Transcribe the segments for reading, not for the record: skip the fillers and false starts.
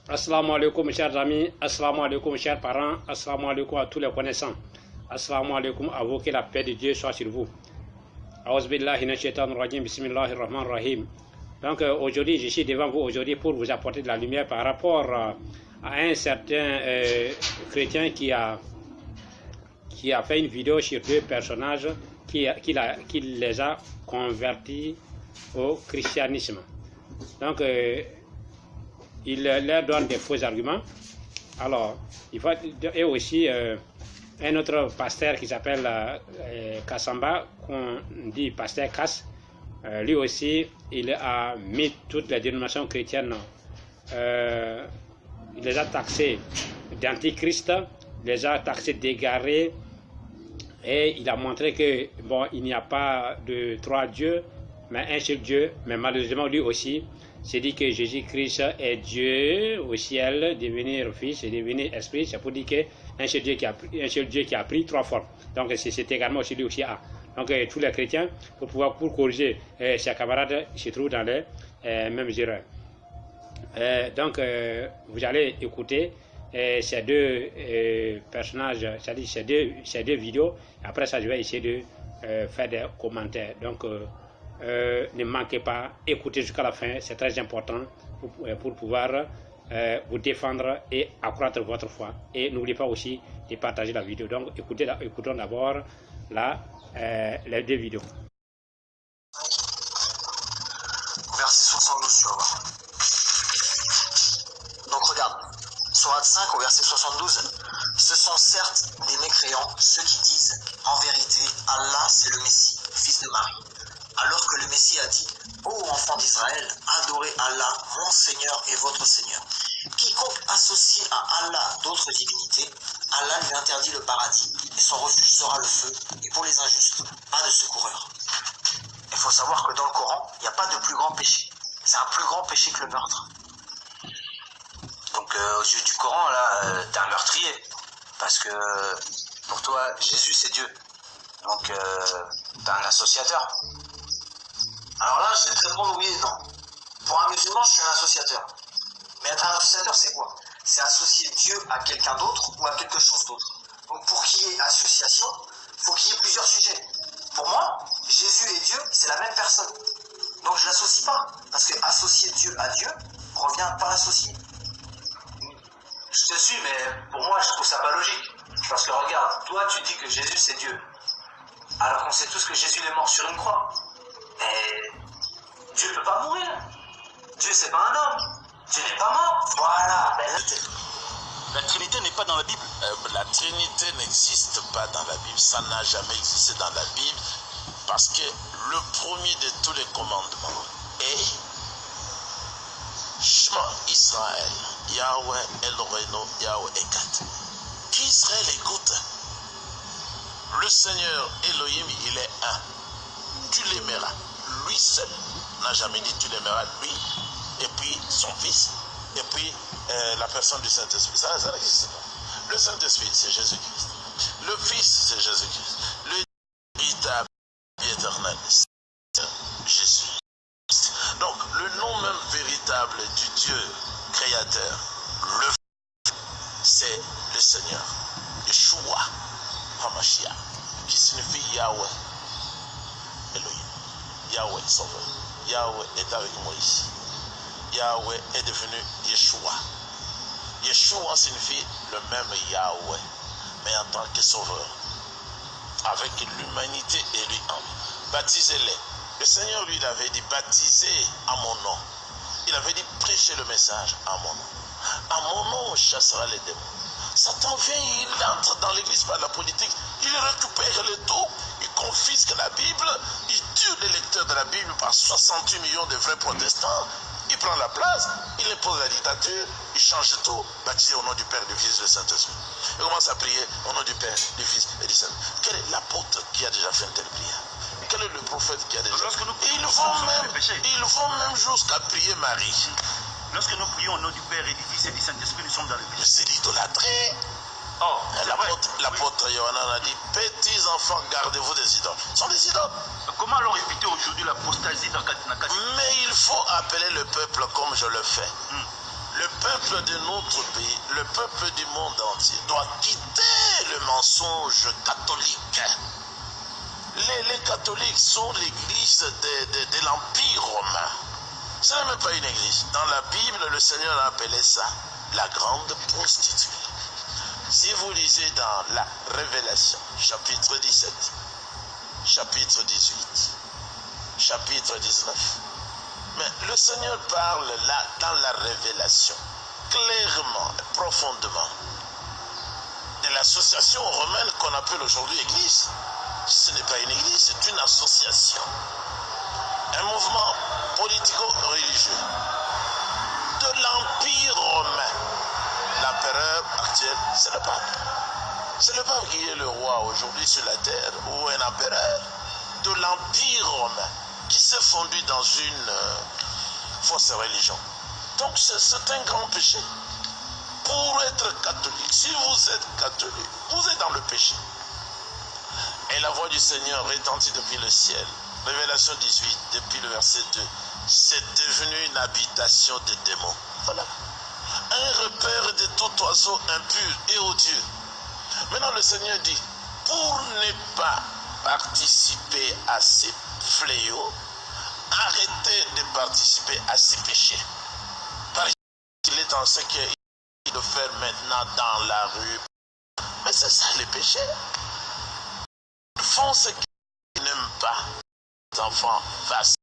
Assalamu alaikum chers amis, assalamu alaikum chers parents, assalamu alaikum à tous les connaissants, assalamu alaikum à vous, que la paix de Dieu soit sur vous. Aouzubillahi minash shaitanir rajim, bismillahir rahmanir rahim. Donc aujourd'hui, je suis devant vous aujourd'hui pour vous apporter de la lumière par rapport à un certain chrétien qui a fait une vidéo sur deux personnages qui les a convertis au christianisme. Donc il leur donne des faux arguments. Alors, il faut, et aussi un autre pasteur qui s'appelle Kassamba, qu'on dit pasteur Kass, lui aussi, il a mis toutes les dénominations chrétiennes, il les a taxées d'antichrist, les a taxées d'égarés, et il a montré que, bon, il n'y a pas de trois dieux, mais un seul Dieu, mais malheureusement, lui aussi, c'est dit que Jésus-Christ est Dieu au ciel, devenir Fils et devenir Esprit. C'est pour dire qu'un seul Dieu qui a pris trois formes. Donc c'est également aussi lui aussi A. Donc tous les chrétiens, pour corriger ses camarades, se trouvent dans les mêmes erreurs. Donc vous allez écouter ces deux personnages, c'est-à-dire ces deux vidéos. Après ça, je vais essayer de faire des commentaires. Donc ne manquez pas, écoutez jusqu'à la fin, c'est très important pour pouvoir vous défendre et accroître votre foi. Et n'oubliez pas aussi de partager la vidéo. Donc écoutons d'abord les deux vidéos. Verset 72, tu vas voir. Donc regarde, Sourate 5 au verset 72, ce sont certes des mécréants, ceux qui disent, en vérité, Allah c'est le Messie, fils de Marie. Alors que le Messie a dit, ô enfants d'Israël, adorez Allah, mon Seigneur et votre Seigneur. Quiconque associe à Allah d'autres divinités, Allah lui interdit le paradis, et son refuge sera le feu, et pour les injustes, pas de secoureur. Il faut savoir que dans le Coran, il n'y a pas de plus grand péché. C'est un plus grand péché que le meurtre. Donc aux yeux du Coran, là, t'es un meurtrier. Parce que pour toi, Jésus c'est Dieu. Donc t'es un associateur. Alors là, je vais te répondre oui et non. Pour un musulman, je suis un associateur. Mais être un associateur, c'est quoi? C'est associer Dieu à quelqu'un d'autre ou à quelque chose d'autre. Donc pour qu'il y ait association, il faut qu'il y ait plusieurs sujets. Pour moi, Jésus et Dieu, c'est la même personne. Donc je ne l'associe pas. Parce que associer Dieu à Dieu revient à pas l'associer. Je te suis, mais pour moi, je trouve ça pas logique. Parce que regarde, toi, tu dis que Jésus, c'est Dieu. Alors qu'on sait tous que Jésus est mort sur une croix. Mais Dieu ne peut pas mourir. Dieu, c'est pas un homme. Dieu n'est pas mort. Voilà. La Trinité n'est pas dans la Bible. La Trinité n'existe pas dans la Bible. Ça n'a jamais existé dans la Bible. Parce que le premier de tous les commandements est Shema Israël, Yahweh Eloheinu, Yahweh Echad. Qu'Israël écoute. Le Seigneur Elohim, il est un. Tu l'aimeras. Lui seul n'a jamais dit tu l'aimeras lui, et puis son fils, et puis la personne du Saint-Esprit. Ça n'existe pas. Le Saint-Esprit, c'est Jésus-Christ. Le Fils, c'est Jésus-Christ. Le véritable éternel, c'est Jésus. Donc, le nom même véritable du Dieu créateur, c'est le Seigneur, Yeshua HaMashiach, qui signifie Yahweh Elohim. Yahweh sauveur. Yahweh est avec Moïse. Yahweh est devenu Yeshua. Yeshua signifie le même Yahweh, mais en tant que sauveur, avec l'humanité et lui en lui. Baptisez-les. Le Seigneur, lui, il avait dit, baptisez à mon nom. Il avait dit, prêchez le message à mon nom. À mon nom, on chassera les démons. Satan vient, il entre dans l'église par la politique, il récupère les taux, il confisque la Bible, il tue les lecteurs de la Bible par 68 millions de vrais protestants, il prend la place, il impose la dictature, il change tout, baptisé au nom du Père, du Fils et du Saint-Esprit. Il commence à prier au nom du Père, du Fils et du Saint-Esprit. Quel est l'apôtre qui a déjà fait une telle prière? Quel est le prophète qui a déjà fait? Ils vont même jusqu'à prier Marie. Lorsque nous prions au nom du Père et du Fils et du Saint-Esprit, nous sommes dans le péché. C'est l'idolâtrie. Oh, l'apôtre Yohanan a dit, petits enfants, gardez-vous des idoles. Ce sont des idoles. Comment alors éviter aujourd'hui l'apostasie dans Mais il faut appeler le peuple comme je le fais. Le peuple de notre pays, le peuple du monde entier doit quitter le mensonge catholique. Les catholiques sont l'église de l'Empire romain. Ce n'est même pas une église. Dans la Bible, le Seigneur a appelé ça la grande prostituée. Si vous lisez dans la Révélation, chapitre 17, chapitre 18, chapitre 19, mais le Seigneur parle là, dans la Révélation, clairement, profondément, de l'association romaine qu'on appelle aujourd'hui Église. Ce n'est pas une église, c'est une association. Un mouvement politico-religieux de l'Empire romain. L'empereur actuel, c'est le pape. C'est le pape qui est le roi aujourd'hui sur la terre, ou un empereur de l'Empire romain qui s'est fondu dans une fausse religion. Donc c'est un grand péché. Pour être catholique, si vous êtes catholique, vous êtes dans le péché. Et la voix du Seigneur retentit depuis le ciel. Révélation 18, depuis le verset 2. C'est devenu une habitation des démons. Voilà. Un repère de tout oiseau impur et odieux. Maintenant le Seigneur dit, pour ne pas participer à ces fléaux, arrêtez de participer à ces péchés. Par exemple, il est en ce qu'il de faire maintenant dans la rue. Mais c'est ça les péchés. Ils font ce qu'ils n'aiment pas. Les enfants fassent.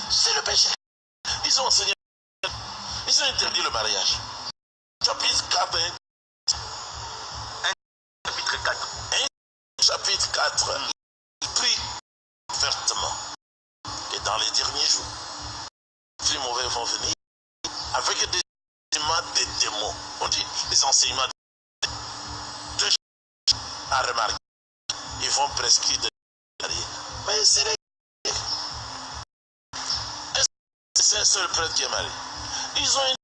C'est le péché. Ils ont enseigné. Ils ont interdit le mariage. Chapitre 4. Chapitre 4. Chapitre 4. Il prie ouvertement que dans les derniers jours, les mauvais vont venir avec des enseignements des démons. On dit les enseignements de à remarquer. Ils vont prescrire de marier. Mais c'est un seul prêtre qui est marié. Ils ont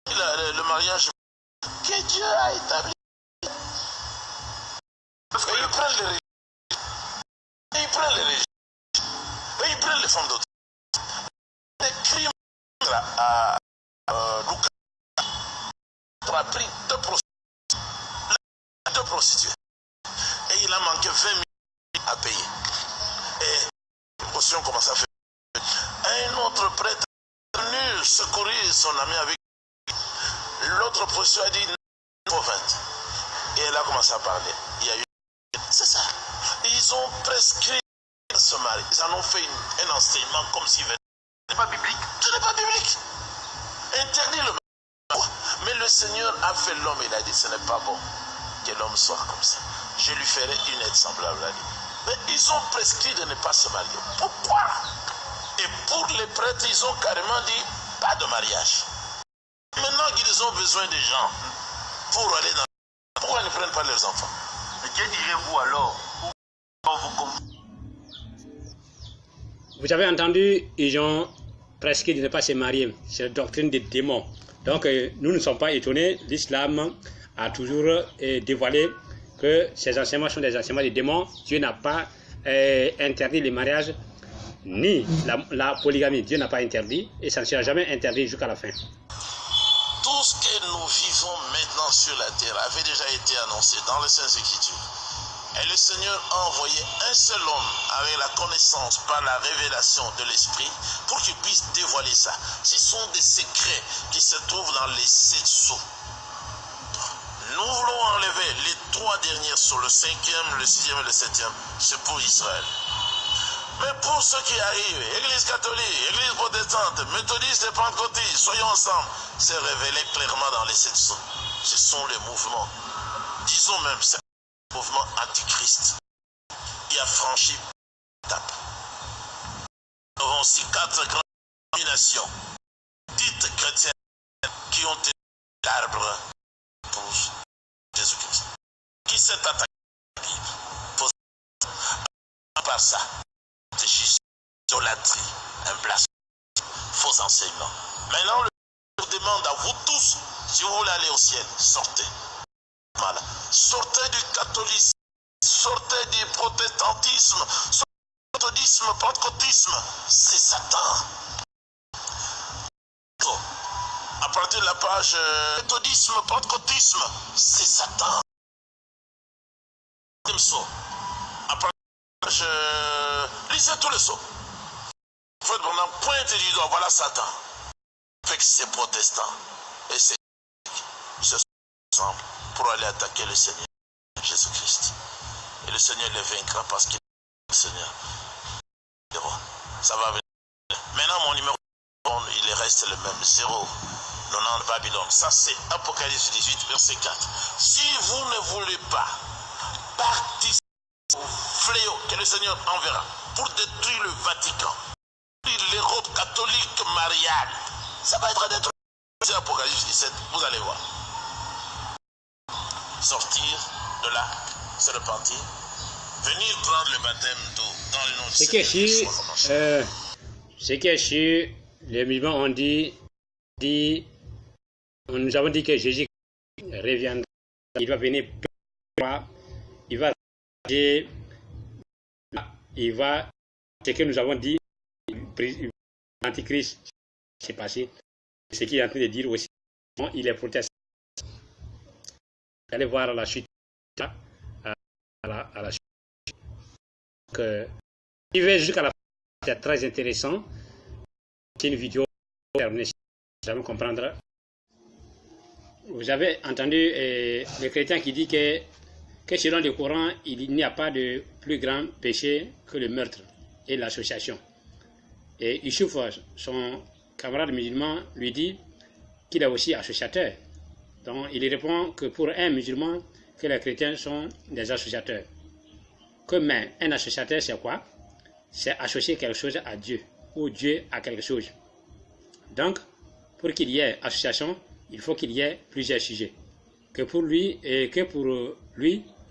le mariage que Dieu a établi. Et ils prennent les religions. Et ils prennent les religions. Et ils prennent les femmes d'autres. Les crimes à Lucas a pris deux prostituées. Et il a manqué 20 000 à payer. Et les cautions commencent à faire. Un autre prêtre est venu secourir son ami avec l'autre prostituée a dit 20. Et elle a commencé à parler. Il y a eu. C'est ça. Ils ont prescrit ce mari. Ils en ont fait un enseignement comme s'il venait. Ce n'est pas biblique. Ce n'est pas biblique. Interdit le mariage. Mais le Seigneur a fait l'homme. Il a dit ce n'est pas bon que l'homme soit comme ça. Je lui ferai une aide semblable à lui. Mais ils ont prescrit de ne pas se marier. Pourquoi? Et pour les prêtres, ils ont carrément dit pas de mariage. Maintenant qu'ils ont besoin de gens pour aller dans... Pourquoi ils ne prennent pas leurs enfants? Mais que direz-vous alors? Vous avez entendu, ils ont prescrit de ne pas se marier. C'est la doctrine des démons. Donc nous ne sommes pas étonnés. L'islam a toujours dévoilé que ces enseignements sont des enseignements des démons. Dieu n'a pas interdit les mariages ni la polygamie. Dieu n'a pas interdit et ça ne sera jamais interdit jusqu'à la fin. Tout ce que nous vivons maintenant sur la terre avait déjà été annoncé dans les Saintes Écritures. Et le Seigneur a envoyé un seul homme avec la connaissance par la révélation de l'Esprit pour qu'il puisse dévoiler ça. Ce sont des secrets qui se trouvent dans les 7 sceaux. Nous voulons enlever les 3 derniers sceaux, le 5e, le 6e et le 7e. C'est pour Israël. Mais pour ceux qui arrivent, Église catholique, Église protestante, méthodiste et pentecôtiste, soyons ensemble, c'est révélé clairement dans les 7 sceaux. Ce sont les mouvements, disons même, c'est le mouvement antichrist qui a franchi l'étape. Nous avons aussi 4 grandes dominations, dites chrétiennes, qui ont été l'arbre pour Jésus-Christ. Qui s'est attaqué à la Bible par ça? Idolâtrie, un blasphème, faux enseignements. Maintenant, le demande à vous tous, si vous voulez aller au ciel, sortez. Voilà. Sortez du catholicisme, sortez du protestantisme, sortez du méthodisme, pentecôtisme. C'est Satan. À partir de la page page méthodisme, pentecôtisme, c'est Satan. Après, lisez tous les sauts. Faites pendant pointe du doigt, voilà Satan. Avec ces protestants et ces se ensemble pour aller attaquer le Seigneur Jésus-Christ. Et le Seigneur les vaincra parce qu'il est le Seigneur. Ça va venir. Maintenant, mon numéro, il reste le même, 0. Le nom de Babylone. Ça, c'est Apocalypse 18, verset 4. Si vous ne voulez pas participer au fléau que le Seigneur enverra pour détruire le Vatican, l'Europe catholique mariale, ça va être détruit. C'est Apocalypse 17, vous allez voir. Sortir de là, se repentir, venir prendre le baptême d'eau dans le nom du Seigneur. Ce qui est sûr, les musulmans ont dit, nous avons dit que Jésus reviendra, il va venir, il va, ce que nous avons dit, l'Antichrist s'est passé, ce qu'il est en train de dire aussi, il est protestant. Allez voir la suite, à la suite. Il va jusqu'à la fin, c'est très intéressant. C'est une vidéo terminée, vous allez comprendre. Vous avez entendu le chrétien qui dit que selon le Coran, il n'y a pas de plus grand péché que le meurtre et l'association. Et Youssouf, son camarade musulman, lui dit qu'il est aussi associateur. Donc il répond que pour un musulman, que les chrétiens sont des associateurs. Mais un associateur, c'est quoi? C'est associer quelque chose à Dieu, ou Dieu à quelque chose. Donc, pour qu'il y ait association, il faut qu'il y ait plusieurs sujets. Que pour lui,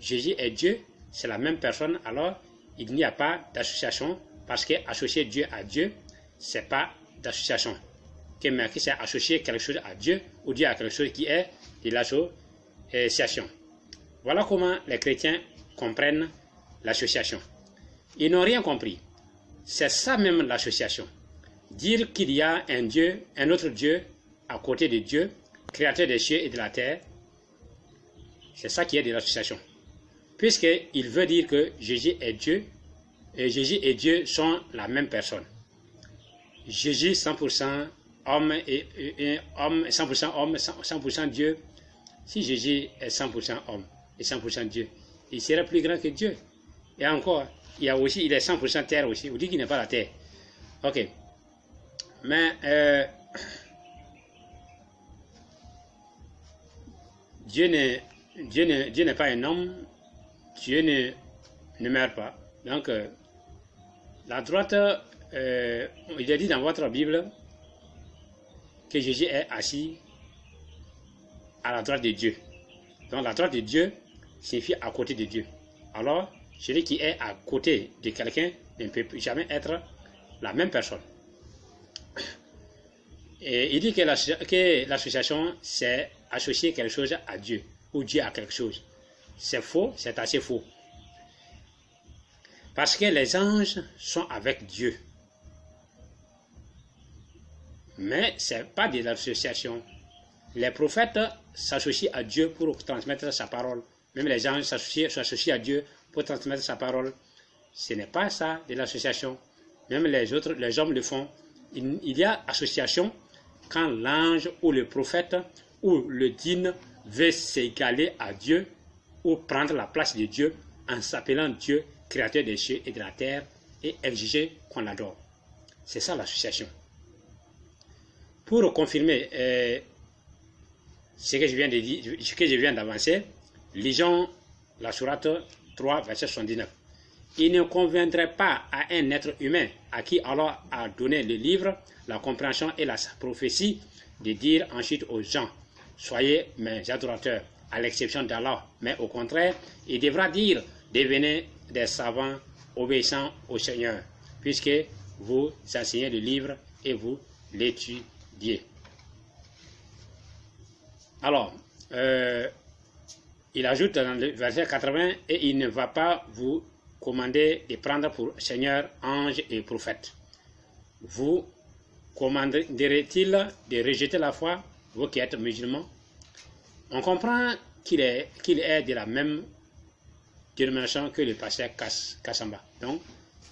Jésus est Dieu, c'est la même personne, alors il n'y a pas d'association, parce que associer Dieu à Dieu, c'est pas d'association. Mais que c'est associer quelque chose à Dieu, ou Dieu à quelque chose qui est de l'association. Voilà comment les chrétiens comprennent l'association. Ils n'ont rien compris. C'est ça même l'association. Dire qu'il y a un Dieu, un autre Dieu, à côté de Dieu, créateur des cieux et de la terre, c'est ça qui est de l'association. Puisqu'il veut dire que Jésus est Dieu, et Jésus et Dieu sont la même personne. Jésus 100% homme et homme, 100% homme, 100% Dieu. Si Jésus est 100% homme et 100% Dieu, il serait plus grand que Dieu. Et encore, il est 100% terre aussi. Vous dites qu'il n'est pas la terre. Ok. Mais Dieu n'est pas un homme. Dieu ne meurt pas. Donc, la droite, il est dit dans votre Bible que Jésus est assis à la droite de Dieu. Donc, la droite de Dieu signifie à côté de Dieu. Alors, celui qui est à côté de quelqu'un ne peut jamais être la même personne. Et il dit que l'association, c'est associer quelque chose à Dieu, ou Dieu à quelque chose. C'est faux, c'est assez faux. Parce que les anges sont avec Dieu. Mais ce n'est pas de l'association. Les prophètes s'associent à Dieu pour transmettre sa parole. Même les anges s'associent à Dieu pour transmettre sa parole. Ce n'est pas ça de l'association. Même les hommes le font. Il y a association quand l'ange ou le prophète ou le djinn veut s'égaler à Dieu ou prendre la place de Dieu en s'appelant Dieu, créateur des cieux et de la terre, et exiger qu'on l'adore. C'est ça l'association. Pour confirmer ce que je viens de dire, ce que je viens d'avancer, lisons la sourate 3, verset 79. Il ne conviendrait pas à un être humain à qui Allah a donné le livre, la compréhension et la prophétie de dire ensuite aux gens, soyez mes adorateurs, à l'exception d'Allah, mais au contraire, il devra dire, devenez des savants obéissants au Seigneur, puisque vous enseignez le livre et vous l'étudiez. Alors, il ajoute dans le verset 80, et il ne va pas vous commander de prendre pour Seigneur, ange et prophète. Vous commanderait-il de rejeter la foi vous qui êtes musulmans, on comprend qu'il est de la même dénomination que le pasteur Kassamba. Donc,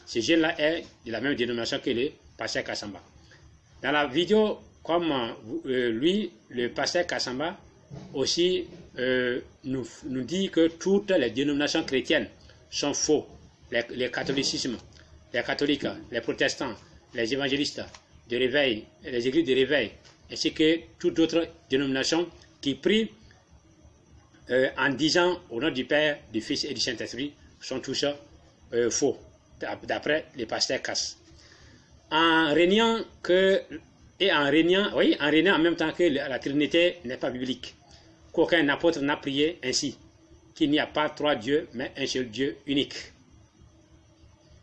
ce jeune-là est de la même dénomination que le pasteur Kassamba. Dans la vidéo, comme lui, le pasteur Kassamba, aussi nous dit que toutes les dénominations chrétiennes sont faux. Les catholicismes, les catholiques, les protestants, les évangélistes de réveil, les églises de réveil, ainsi que toutes autres dénominations qui prient en disant au nom du Père, du Fils et du Saint-Esprit sont tous faux, d'après les pasteurs Cass. En régnant en même temps que la Trinité n'est pas biblique, qu'aucun apôtre n'a prié ainsi, qu'il n'y a pas trois dieux, mais un seul Dieu unique.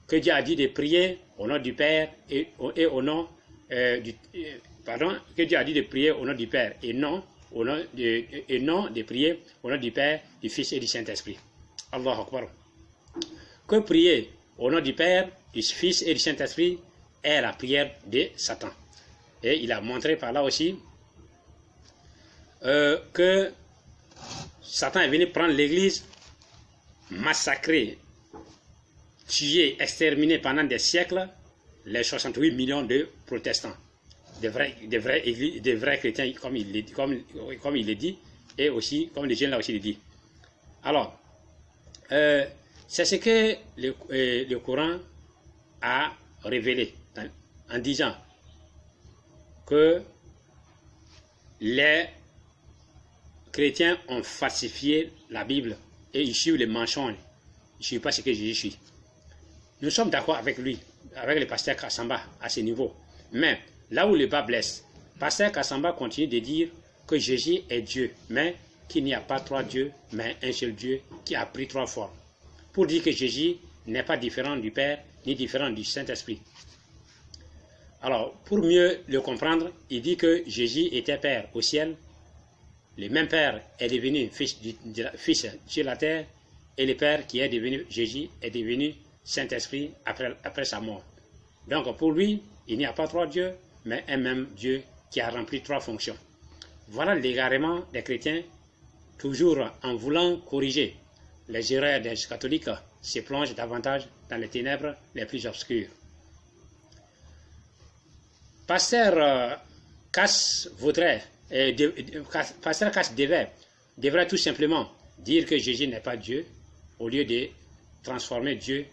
Que Dieu a dit de prier au nom du Père et au nom que Dieu a dit de prier au nom du Père et non de prier au nom du Père, du Fils et du Saint-Esprit. Allahu Akbar. Que prier au nom du Père, du Fils et du Saint-Esprit est la prière de Satan. Et il a montré par là aussi que Satan est venu prendre l'église, massacrer, tuer, exterminer pendant des siècles les 68 millions de protestants, des vrais chrétiens, comme il le dit, et aussi, comme les jeunes là aussi le dit. Alors, c'est ce que le Coran a révélé en disant que les chrétiens ont falsifié la Bible et ils suivent les mensonges. Ils ne suivent pas ce que Jésus suit. Nous sommes d'accord avec lui, avec le pasteur Kassamba à ce niveau. Mais là où le bas blesse, pasteur Kassamba continue de dire que Jésus est Dieu, mais qu'il n'y a pas trois dieux, mais un seul Dieu qui a pris trois formes. Pour dire que Jésus n'est pas différent du Père, ni différent du Saint-Esprit. Alors, pour mieux le comprendre, il dit que Jésus était Père au ciel, le même Père est devenu Fils sur la terre, et le Père qui est devenu Jésus est devenu Saint-Esprit après sa mort. Donc pour lui, il n'y a pas trois dieux, mais un même Dieu qui a rempli trois fonctions. Voilà l'égarement des chrétiens, toujours en voulant corriger les erreurs des catholiques, se plongent davantage dans les ténèbres les plus obscures. Pasteur Cass devrait tout simplement dire que Jésus n'est pas Dieu, au lieu de transformer Dieu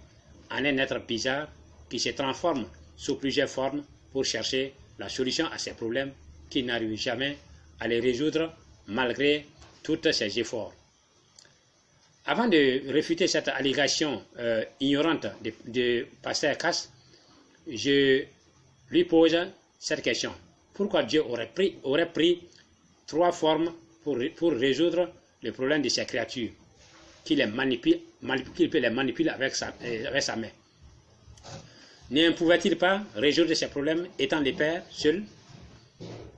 en un être bizarre qui se transforme sous plusieurs formes pour chercher la solution à ses problèmes qui n'arrive jamais à les résoudre malgré tous ses efforts. Avant de réfuter cette allégation ignorante de pasteur Cass, je lui pose cette question. Pourquoi Dieu aurait pris trois formes pour résoudre le problème de ses créatures, qu'il peut les manipuler avec sa main? Ne pouvait-il pas résoudre ces problèmes étant le Père seul?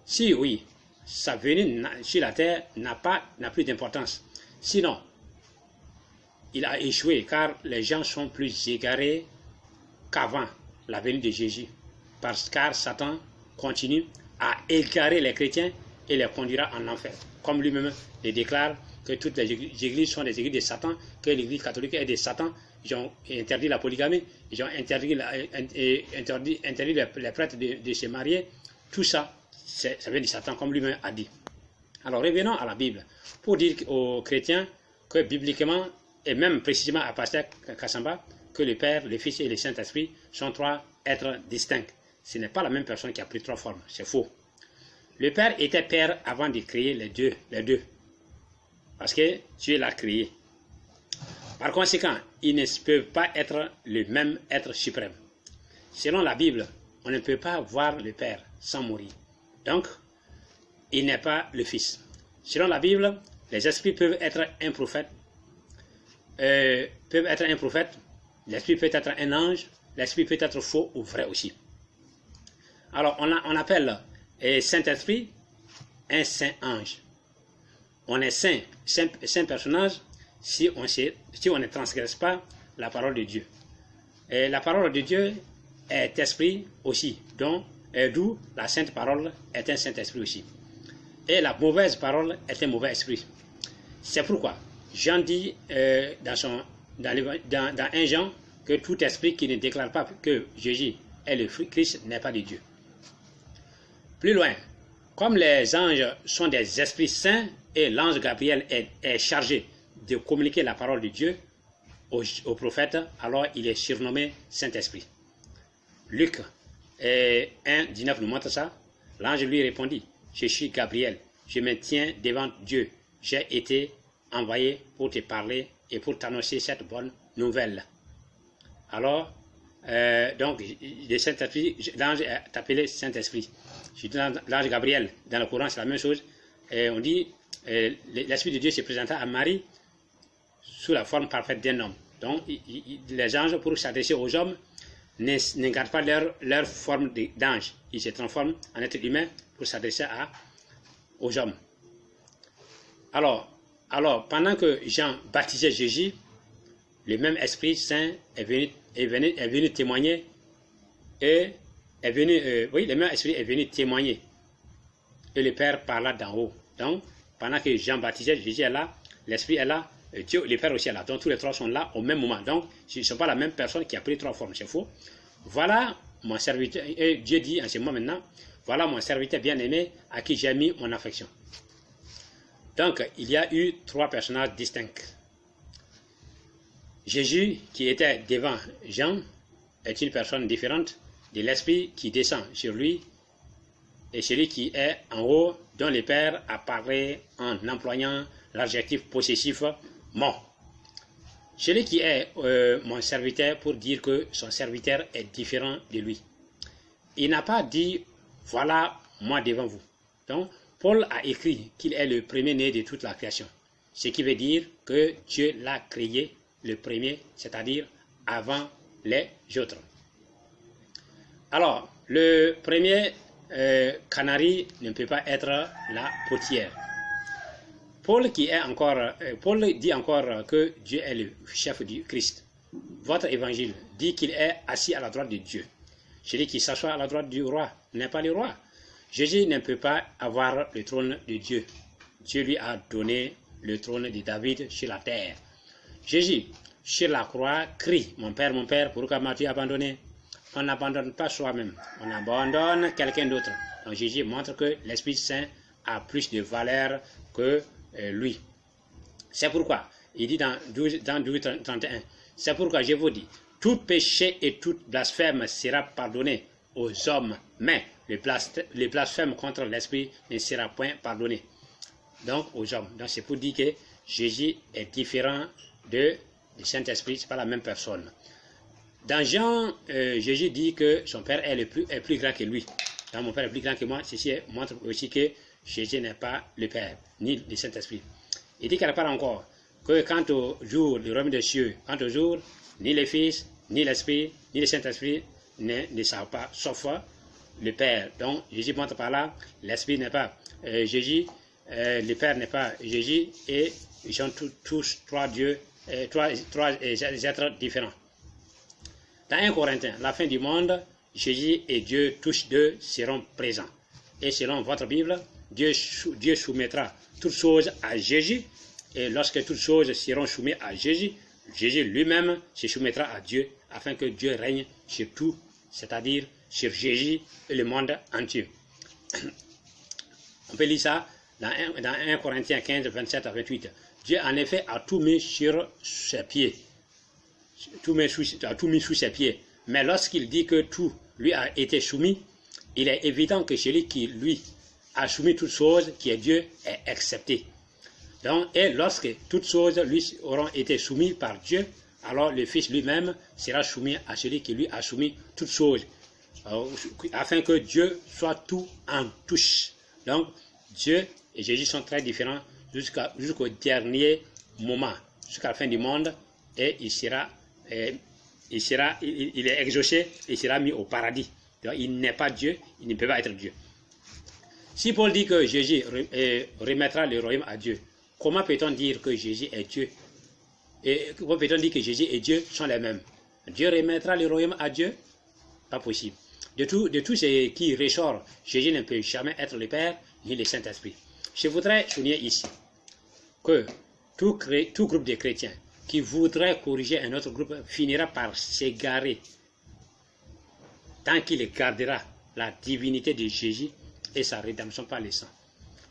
Si oui, sa venue sur la terre n'a plus d'importance. Sinon, il a échoué car les gens sont plus égarés qu'avant la venue de Jésus. Car Satan continue à égarer les chrétiens et les conduira en enfer. Comme lui-même le déclare que toutes les églises sont des églises de Satan, que l'église catholique est de Satan. Ils ont interdit la polygamie, ils ont interdit les prêtres de se marier. Tout ça, ça vient de Satan, comme lui-même a dit. Alors revenons à la Bible, pour dire aux chrétiens que bibliquement, et même précisément à pasteur Kassamba, que le Père, le Fils et le Saint-Esprit sont trois êtres distincts. Ce n'est pas la même personne qui a pris trois formes, c'est faux. Le Père était Père avant de créer les deux. Parce que Dieu l'a créé. Par conséquent, ils ne peuvent pas être le même être suprême. Selon la Bible, on ne peut pas voir le Père sans mourir. Donc, il n'est pas le Fils. Selon la Bible, les esprits peuvent être un prophète, l'esprit peut être un ange, l'esprit peut être faux ou vrai aussi. Alors, on appelle Saint-Esprit un saint ange. On est saint personnage si on ne transgresse pas la parole de Dieu. Et la parole de Dieu est esprit aussi, d'où la sainte parole est un Saint-Esprit aussi. Et la mauvaise parole est un mauvais esprit. C'est pourquoi Jean dit dans 1 Jean que tout esprit qui ne déclare pas que Jésus est le Christ n'est pas de Dieu. Plus loin, comme les anges sont des esprits saints et l'ange Gabriel est chargé de communiquer la parole de Dieu au prophète, alors il est surnommé Saint-Esprit. Luc 1:19 nous montre ça. L'ange lui répondit, je suis Gabriel, je me tiens devant Dieu, j'ai été envoyé pour te parler et pour t'annoncer cette bonne nouvelle. Alors, donc, le Saint-Esprit, l'ange est appelé Saint-Esprit. L'ange Gabriel, dans le Coran, c'est la même chose. Et on dit, l'Esprit de Dieu se présenta à Marie sous la forme parfaite d'un homme. Donc, les anges, pour s'adresser aux hommes, ne gardent pas leur forme d'ange. Ils se transforment en être humain pour s'adresser aux hommes. Alors, pendant que Jean baptisait Jésus, le même Esprit Saint est venu témoigner le même Esprit est venu témoigner. Et le Père parla d'en haut. Donc, pendant que Jean baptisait, Jésus est là, l'Esprit est là, Dieu, le Père aussi est là. Donc, tous les trois sont là au même moment. Donc, ce ne sont pas la même personne qui a pris trois formes, c'est faux. Voilà mon serviteur, et Dieu dit en ce moment maintenant, voilà mon serviteur bien-aimé à qui j'ai mis mon affection. Donc, il y a eu trois personnages distincts. Jésus, qui était devant Jean, est une personne différente de l'Esprit qui descend sur lui et celui qui est en haut, dont le Père a parlé en employant l'adjectif possessif « mon ». Celui qui est mon serviteur pour dire que son serviteur est différent de lui. Il n'a pas dit « voilà moi devant vous ». Donc, Paul a écrit qu'il est le premier-né de toute la création, ce qui veut dire que Dieu l'a créé le premier, c'est-à-dire avant les autres. Alors, le premier canari ne peut pas être la potière. Paul dit encore que Dieu est le chef du Christ. Votre évangile dit qu'il est assis à la droite de Dieu. Celui qui s'assoit à la droite du roi n'est pas le roi. Jésus ne peut pas avoir le trône de Dieu. Dieu lui a donné le trône de David sur la terre. Jésus, sur la croix, crie, mon Père, pourquoi m'as-tu abandonné? On n'abandonne pas soi-même, on abandonne quelqu'un d'autre. Donc Jésus montre que l'Esprit Saint a plus de valeur que lui. C'est pourquoi, il dit dans 12:31, c'est pourquoi je vous dis, tout péché et toute blasphème sera pardonné aux hommes, mais le blasphème contre l'Esprit ne sera point pardonné. Donc aux hommes. Donc c'est pour dire que Jésus est différent du Saint-Esprit, ce n'est pas la même personne. Dans Jean, Jésus dit que son Père est plus grand que lui. Dans mon Père est plus grand que moi, ceci montre aussi que Jésus n'est pas le Père, ni le Saint-Esprit. Il dit quelque part encore que quant au jour du royaume des cieux, quant au jour, ni le Fils, ni l'Esprit, ni le Saint-Esprit ne savent pas, sauf le Père. Donc Jésus montre par là, l'Esprit n'est pas Jésus, le Père n'est pas Jésus, et ils sont tous trois dieux, trois êtres différents. Dans 1 Corinthiens, la fin du monde, Jésus et Dieu, tous deux, seront présents. Et selon votre Bible, Dieu soumettra toutes choses à Jésus. Et lorsque toutes choses seront soumises à Jésus, Jésus lui-même se soumettra à Dieu, afin que Dieu règne sur tout, c'est-à-dire sur Jésus et le monde entier. On peut lire ça dans 1 Corinthiens 15, 27 à 28. Dieu en effet a tout mis sur ses pieds. Tout mis sous ses pieds. Mais lorsqu'il dit que tout lui a été soumis, il est évident que celui qui lui a soumis toutes choses, qui est Dieu, est accepté. Donc, et lorsque toutes choses lui auront été soumises par Dieu, alors le Fils lui-même sera soumis à celui qui lui a soumis toutes choses, afin que Dieu soit tout en tous. Donc, Dieu et Jésus sont très différents jusqu'au dernier moment, jusqu'à la fin du monde, et il est exaucé, il sera mis au paradis. Donc, il n'est pas Dieu, il ne peut pas être Dieu. Si Paul dit que Jésus remettra le royaume à Dieu, comment peut-on dire que Jésus est Dieu? Et comment peut-on dire que Jésus et Dieu sont les mêmes? Dieu remettra le royaume à Dieu? Pas possible. De tout ce qui ressort, Jésus ne peut jamais être le Père ni le Saint-Esprit. Je voudrais souligner ici que tout groupe de chrétiens qui voudrait corriger un autre groupe finira par s'égarer tant qu'il gardera la divinité de Jésus et sa rédemption par le sang.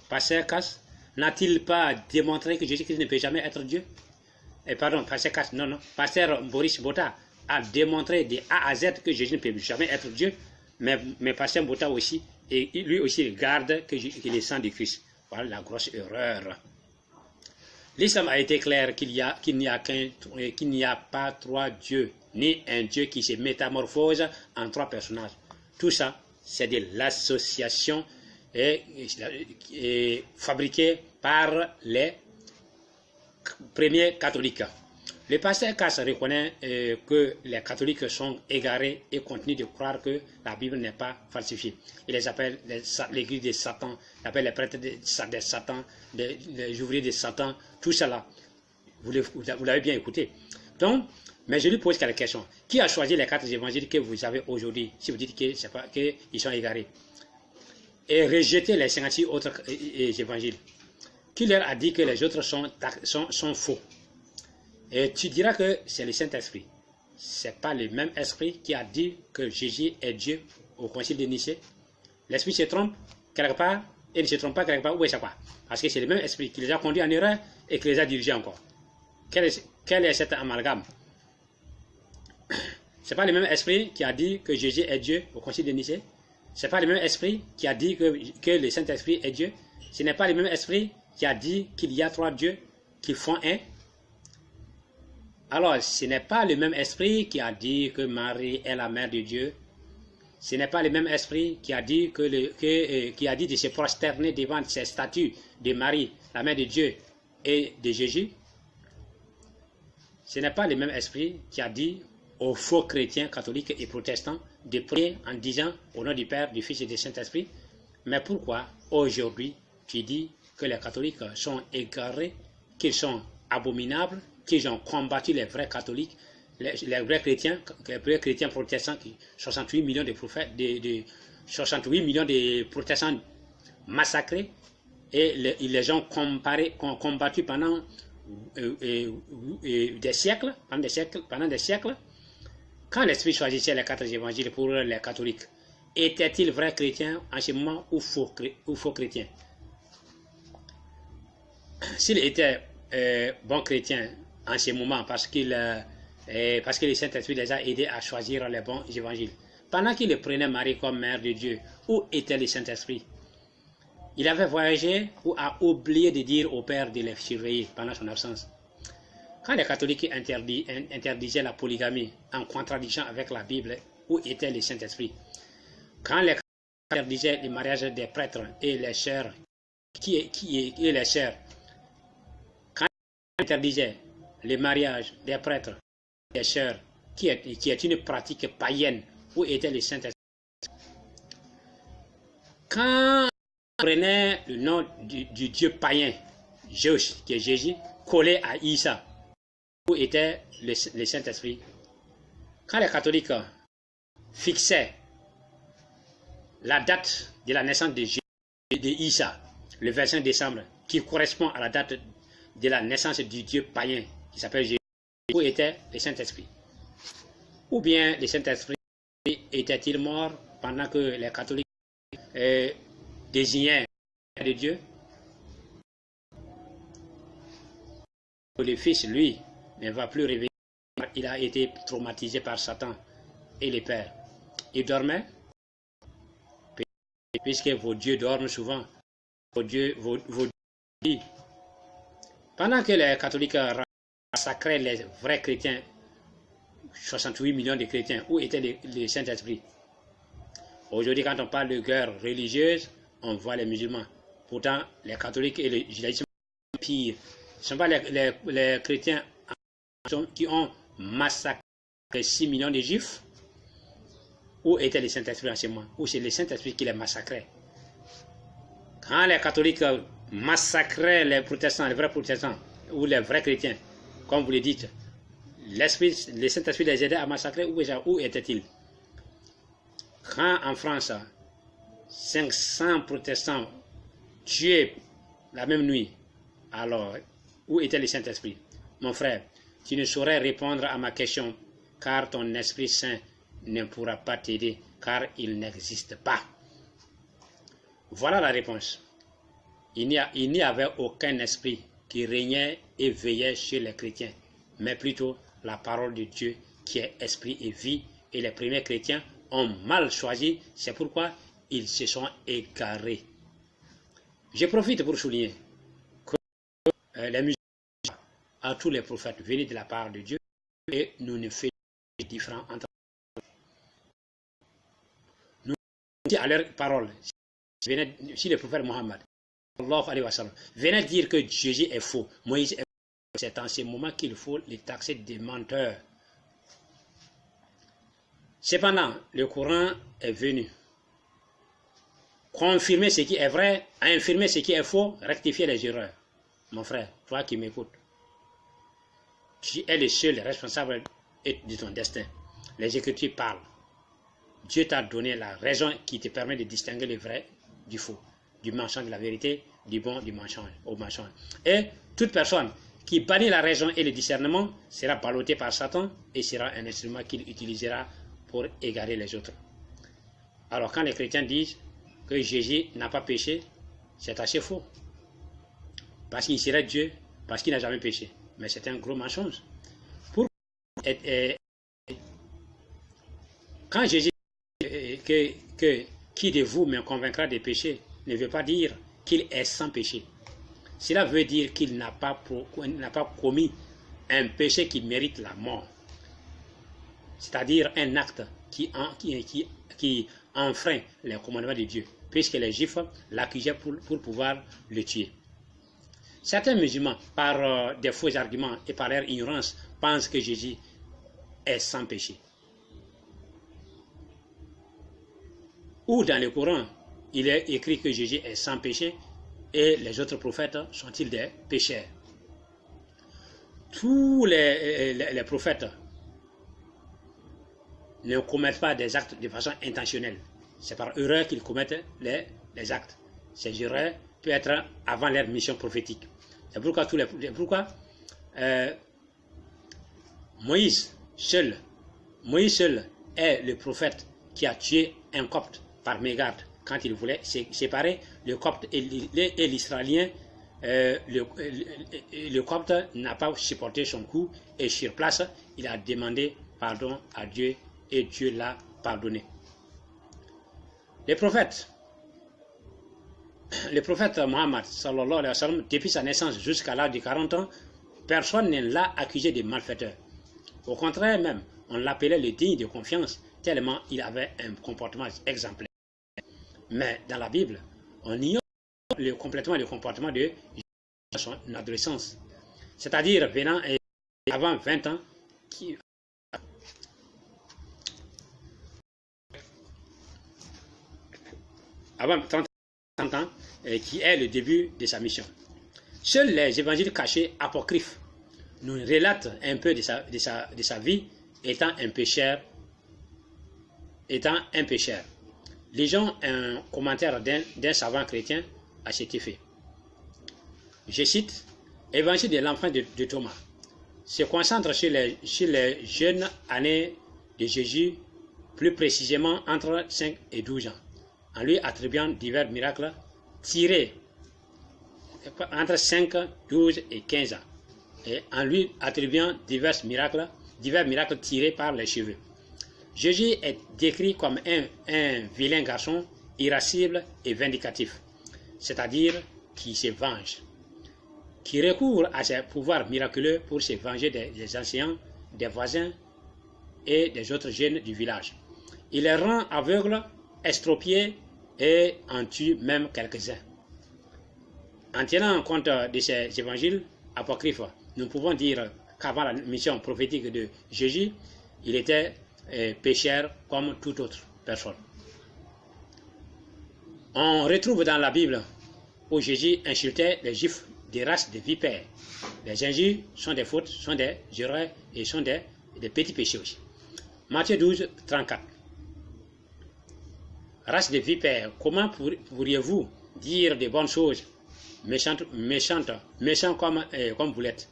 Pasteur Cass n'a-t-il pas démontré que Jésus-Christ ne peut jamais être Dieu? Pardon, Pasteur Cass, non. Pasteur Boris Bota a démontré de A à Z que Jésus ne peut jamais être Dieu, mais Pasteur Bota aussi, et lui aussi garde que le sang de Christ. Voilà la grosse erreur. L'islam a été clair qu'il n'y a pas trois dieux, ni un Dieu qui se métamorphose en trois personnages. Tout ça, c'est de l'association fabriquée par les premiers catholiques. Le pasteur Cass reconnaît que les catholiques sont égarés et continuent de croire que la Bible n'est pas falsifiée. Il les appelle l'église de Satan, il appelle les prêtres de Satan, les ouvriers de Satan, tout cela. Vous l'avez bien écouté. Donc, mais je lui pose quelques questions. Qui a choisi les 4 évangiles que vous avez aujourd'hui, si vous dites qu'ils sont égarés? Et rejeté les 56 autres évangiles. Qui leur a dit que les autres sont faux? Et tu diras que c'est le Saint-Esprit. Ce n'est pas le même esprit qui a dit que Jésus est Dieu au concile de Nicée. L'esprit se trompe quelque part et il ne se trompe pas quelque part. Où est-ce quoi? Parce que c'est le même esprit qui les a conduits en erreur et qui les a dirigés encore. Quel est cet amalgame? Ce n'est pas le même esprit qui a dit que Jésus est Dieu au concile de Nicée. Ce n'est pas le même esprit qui a dit que le Saint-Esprit est Dieu. Ce n'est pas le même esprit qui a dit qu'il y a 3 dieux qui font un. Alors, ce n'est pas le même esprit qui a dit que Marie est la mère de Dieu. Ce n'est pas le même esprit qui a dit qui a dit de se prosterner devant ces statues de Marie, la mère de Dieu et de Jésus. Ce n'est pas le même esprit qui a dit aux faux chrétiens catholiques et protestants de prier en disant au nom du Père, du Fils et du Saint-Esprit. Mais pourquoi aujourd'hui tu dis que les catholiques sont égarés, qu'ils sont abominables, qu'ils ont combattu les vrais catholiques, les vrais chrétiens protestants, 68 millions de prophètes, 68 millions de protestants massacrés, et ils les ont combattus pendant des siècles, Quand l'Esprit choisissait les 4 évangiles pour les catholiques, étaient-ils vrais chrétiens en ce moment ou faux chrétiens? S'il était bon chrétien en ce moment parce que le Saint-Esprit les a aidés à choisir les bons évangiles, pendant qu'il prenait Marie comme mère de Dieu, où était le Saint-Esprit? Il avait voyagé ou a oublié de dire au Père de les surveiller pendant son absence. Quand les catholiques interdisaient la polygamie en contradiction avec la Bible, où était le Saint-Esprit? Quand les catholiques interdisaient le mariage des prêtres et les sœurs, qui est les sœurs? Quand ils interdisaient le mariage des prêtres et des sœurs, qui est une pratique païenne, où était le Saint-Esprit? Quand on prenait le nom du Dieu païen, Zeus, qui est Jésus, collé à Issa, où était le Saint-Esprit? Quand les catholiques fixaient la date de la naissance de Jésus, de Issa, le 25 décembre, qui correspond à la date de la naissance du Dieu païen, qui s'appelle Jésus, où était le Saint-Esprit? Ou bien le Saint-Esprit était-il mort pendant que les catholiques désignaient de Dieu? Le Fils, lui, ne va plus revenir. Il a été traumatisé par Satan et les pères. Il dormait, puisque vos dieux dorment souvent. Vos dieux. Pendant que les catholiques massacraient les vrais chrétiens, 68 millions de chrétiens, où était le Saint-Esprit? Aujourd'hui, quand on parle de guerre religieuse, on voit les musulmans. Pourtant, les catholiques et le judaïsme sont pires. Ce ne sont pas les chrétiens qui ont massacré 6 millions de juifs. Où était le Saint-Esprit en ce moment? Où c'est le Saint-Esprit qui les massacrait? Quand les catholiques massacraient les protestants, les vrais protestants, ou les vrais chrétiens, comme vous le dites, le Saint-Esprit les aidait à massacrer, où était-il? Quand en France, 500 protestants tués la même nuit. Alors, où était le Saint-Esprit? Mon frère, tu ne saurais répondre à ma question, car ton Esprit Saint ne pourra pas t'aider, car il n'existe pas. Voilà la réponse. Il n'y avait aucun esprit qui régnait et veillait chez les chrétiens, mais plutôt la parole de Dieu qui est esprit et vie, et les premiers chrétiens ont mal choisi, c'est pourquoi ils se sont égarés. Je profite pour souligner que les musulmans à tous les prophètes venus de la part de Dieu, et nous ne faisons pas de différence entre nous. Nous à leur parole, si le prophète Mohammed venait dire que Jésus est faux, Moïse est faux, c'est en ce moment qu'il faut les taxer de menteurs. Cependant, le Coran est venu confirmer ce qui est vrai, infirmer ce qui est faux, rectifier les erreurs. Mon frère, toi qui m'écoutes, tu es le seul responsable de ton destin. Les Écritures parlent. Dieu t'a donné la raison qui te permet de distinguer le vrai du faux, du mensonge de la vérité, du bon du mensonge au mensonge. Et toute personne qui bannit la raison et le discernement sera ballottée par Satan et sera un instrument qu'il utilisera pour égarer les autres. Alors quand les chrétiens disent que Jésus n'a pas péché, c'est assez faux. Parce qu'il serait Dieu, parce qu'il n'a jamais péché. Mais c'est un gros mensonge. Quand Jésus dit qui de vous me convaincra des péchés, ne veut pas dire qu'il est sans péché. Cela veut dire qu'il n'a pas commis un péché qui mérite la mort. C'est-à-dire un acte qui enfreint les commandements de Dieu, puisque les Juifs l'accusaient pour pouvoir le tuer. Certains musulmans, par des faux arguments et par leur ignorance, pensent que Jésus est sans péché. Ou dans le Coran, il est écrit que Jésus est sans péché et les autres prophètes sont-ils des pécheurs? Tous les prophètes ne commettent pas des actes de façon intentionnelle. C'est par erreur qu'ils commettent les actes. Ces erreurs peuvent être avant leur mission prophétique. C'est pourquoi, Moïse seul est le prophète qui a tué un copte par mégarde quand il voulait séparer le copte et l'israélien. Le copte n'a pas supporté son coup et sur place, il a demandé pardon à Dieu et Dieu l'a pardonné. Le prophète Mohammed, sallallahu alayhi wa sallam, depuis sa naissance jusqu'à l'âge de 40 ans, personne ne l'a accusé de malfaiteur. Au contraire même, on l'appelait le digne de confiance, tellement il avait un comportement exemplaire. Mais dans la Bible, on ignore complètement le comportement de son adolescence. C'est-à-dire venant avant 20 ans, avant 30 ans, qui est le début de sa mission. Seuls les évangiles cachés apocryphes nous relatent un peu de sa vie étant un pécheur. Lisons un commentaire d'un savant chrétien à cet effet. Je cite, Évangile de l'enfant de Thomas se concentre sur les jeunes années de Jésus, plus précisément entre 5 et 12 ans, en lui attribuant divers miracles tirés entre 5, 12 et 15 ans, et en lui attribuant divers miracles tirés par les cheveux. Jésus est décrit comme un vilain garçon irascible et vindicatif, c'est-à-dire qui se venge, qui recourt à ses pouvoirs miraculeux pour se venger des anciens, des voisins et des autres jeunes du village. Il les rend aveugles, estropiés et en tue même quelques-uns. En tenant compte de ces évangiles apocryphes, nous pouvons dire qu'avant la mission prophétique de Jésus, il était pécheur comme toute autre personne. On retrouve dans la Bible où Jésus insultait les Juifs des races de vipères. Les injures sont des fautes, sont des erreurs et sont des petits péchés aussi. Matthieu 12, 34. Race de vipères, comment pourriez-vous dire de bonnes choses méchant comme vous l'êtes.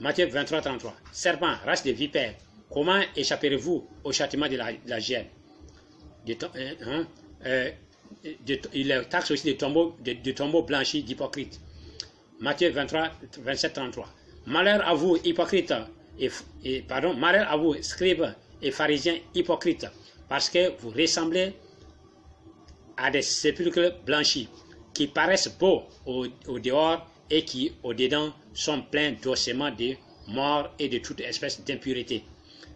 Matthieu 23, 33. Serpent, race de vipères, comment échapperez-vous au châtiment de la géhenne? Il taxe aussi de tombeaux blanchis d'hypocrites. Matthieu 23, 27, 33. Malheur à vous, hypocrites, malheur à vous, scribes et pharisiens hypocrites, parce que vous ressemblez à des sépulcres blanchis, qui paraissent beaux au dehors et qui, au dedans, sont pleins d'ossements de morts et de toute espèce d'impureté.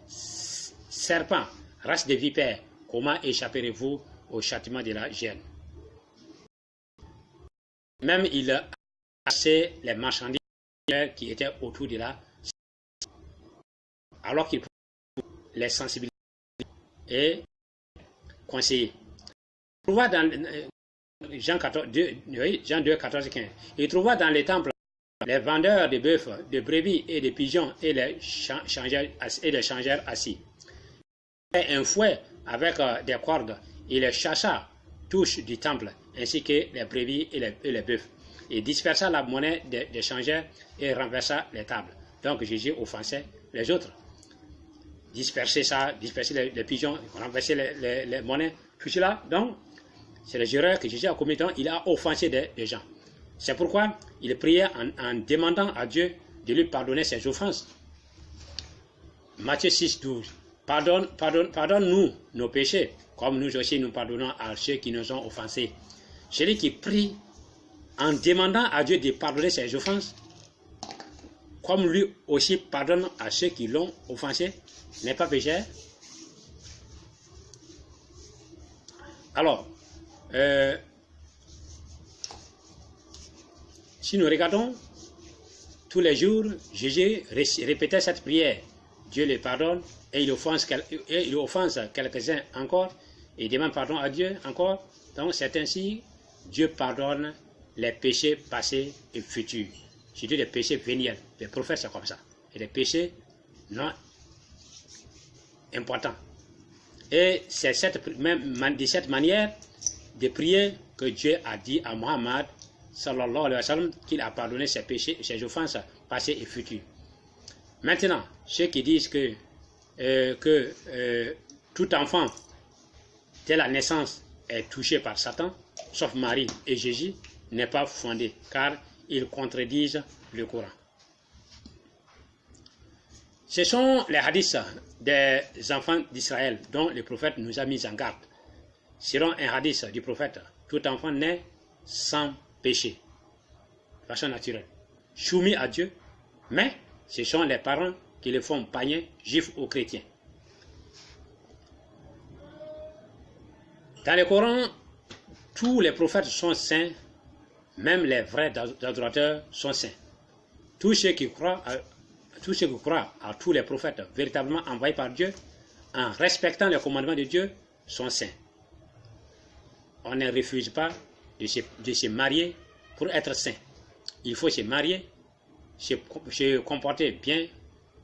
Serpent, race de vipères, comment échapperez-vous au châtiment de la géhenne? Même il a assez les marchandises qui étaient autour de la alors qu'il peut les sensibiliser et conseiller. On trouva dans Jean 2, 14, 15. Il trouva dans les temples les vendeurs de bœufs, de brebis et de pigeons et les changeurs assis. Et un fouet avec des cordes, il les chassa tous du temple, ainsi que les brebis et les bœufs. Il dispersa la monnaie des changeurs et renversa les tables. Donc Jésus offensait les autres. Disperser les pigeons, renverser les monnaies, tout cela. Donc, c'est les erreurs que Jésus a commises. Il a offensé des gens. C'est pourquoi il priait en demandant à Dieu de lui pardonner ses offenses. Matthieu 6, 12. Pardonne-nous nos péchés, comme nous aussi nous pardonnons à ceux qui nous ont offensés. Celui qui prie en demandant à Dieu de pardonner ses offenses, comme lui aussi pardonne à ceux qui l'ont offensé, n'est pas pécheur. Alors, si nous regardons tous les jours, Jésus répétait cette prière. Dieu le pardonne et il offense quelques-uns encore et demande pardon à Dieu encore. Donc c'est ainsi Dieu pardonne les péchés passés et futurs. Surtout les péchés véniels. Les prophètes c'est comme ça. Et les péchés non importants. Et c'est de cette manière de prier que Dieu a dit à Muhammad sallallahu alayhi wa sallam qu'il a pardonné ses péchés, ses offenses passées et futures. Maintenant, ceux qui disent que tout enfant dès la naissance est touché par Satan, sauf Marie et Jésus, n'est pas fondé, car ils contredisent le Coran. Ce sont les hadiths des enfants d'Israël dont le prophète nous a mis en garde. Selon un hadith du prophète, tout enfant naît sans péché, de façon naturelle, soumis à Dieu, mais ce sont les parents qui le font païens, juifs ou chrétiens. Dans le Coran, tous les prophètes sont saints, même les vrais adorateurs sont saints. Tous ceux qui croient à tous les prophètes véritablement envoyés par Dieu, en respectant les commandements de Dieu, sont saints. On ne refuse pas de se marier pour être saint. Il faut se marier, se comporter bien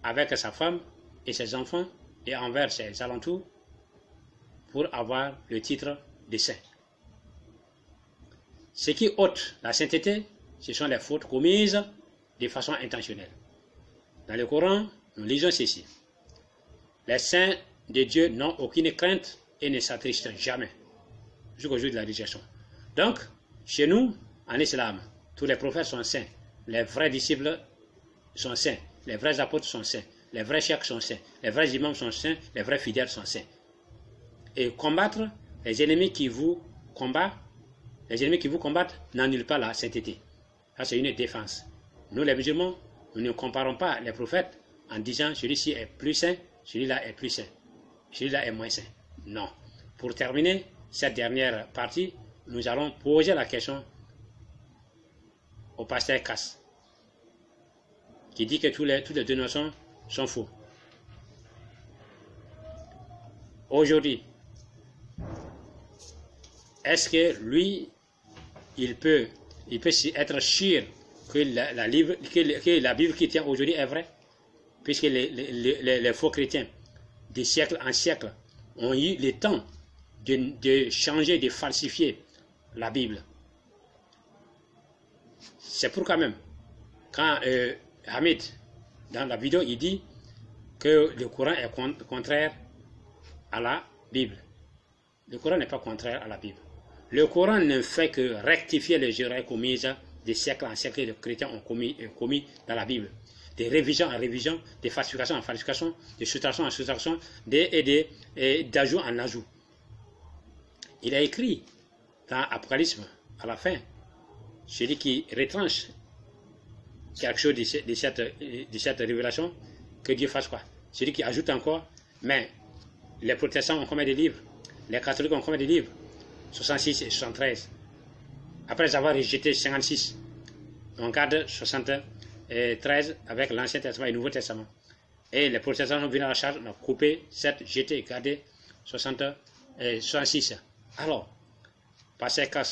avec sa femme et ses enfants et envers ses alentours pour avoir le titre de saint. Ce qui ôte la sainteté, ce sont les fautes commises de façon intentionnelle. Dans le Coran, nous lisons ceci. Les saints de Dieu n'ont aucune crainte et ne s'attristent jamais jusqu'au jour de la résurrection. Donc, chez nous, en islam, tous les prophètes sont saints, les vrais disciples sont saints, les vrais apôtres sont saints, les vrais cheikhs sont saints, les vrais imams sont saints, les vrais fidèles sont saints. Et combattre les ennemis qui vous combattent, n'annulent pas la sainteté. Ça, c'est une défense. Nous, les musulmans, nous ne comparons pas les prophètes en disant celui-ci est plus saint, celui-là est plus saint, celui-là est moins saint. Non. Pour terminer cette dernière partie, nous allons poser la question au pasteur Cass, qui dit que toutes les dénominations sont faux. Aujourd'hui, est-ce que lui, il peut être sûr que la Bible qui tient aujourd'hui est vraie, puisque les faux chrétiens, de siècle en siècle, ont eu le temps de changer, de falsifier la Bible. C'est pourquoi même, quand Hamid, dans la vidéo, il dit que le Coran est contraire à la Bible. Le Coran n'est pas contraire à la Bible. Le Coran ne fait que rectifier les erreurs commises des siècles en siècles que les chrétiens ont commis dans la Bible. Des révisions en révision, des falsifications en falsification, des soustractions en soustraction, d'ajouts en ajouts. Il a écrit dans Apocalypse, à la fin, celui qui retranche quelque chose de cette révélation, que Dieu fasse quoi? Celui qui ajoute encore, mais les protestants ont combien de livres? Les catholiques ont combien de livres? 66 et 73. Après avoir rejeté 56, on garde 73 avec l'Ancien Testament et le Nouveau Testament. Et les protestants sont venus à la charge, on a coupé 7, jeté, gardé 66. Alors, par ces cas,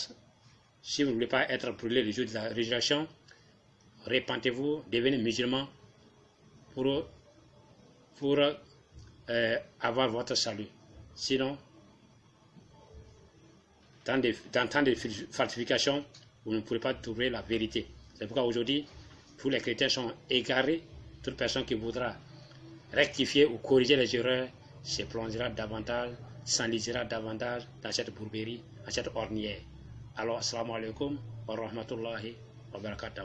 si vous ne voulez pas être brûlé le jour de la résurrection, repentez-vous, devenez musulman pour avoir votre salut. Sinon, dans tant de falsifications, vous ne pourrez pas trouver la vérité. C'est pourquoi aujourd'hui, tous les chrétiens sont égarés. Toute personne qui voudra rectifier ou corriger les erreurs se plongera davantage, s'enlisera davantage dans cette bourberie, dans cette ornière. Alors, assalamu alaikum wa rahmatullahi wa barakatuh.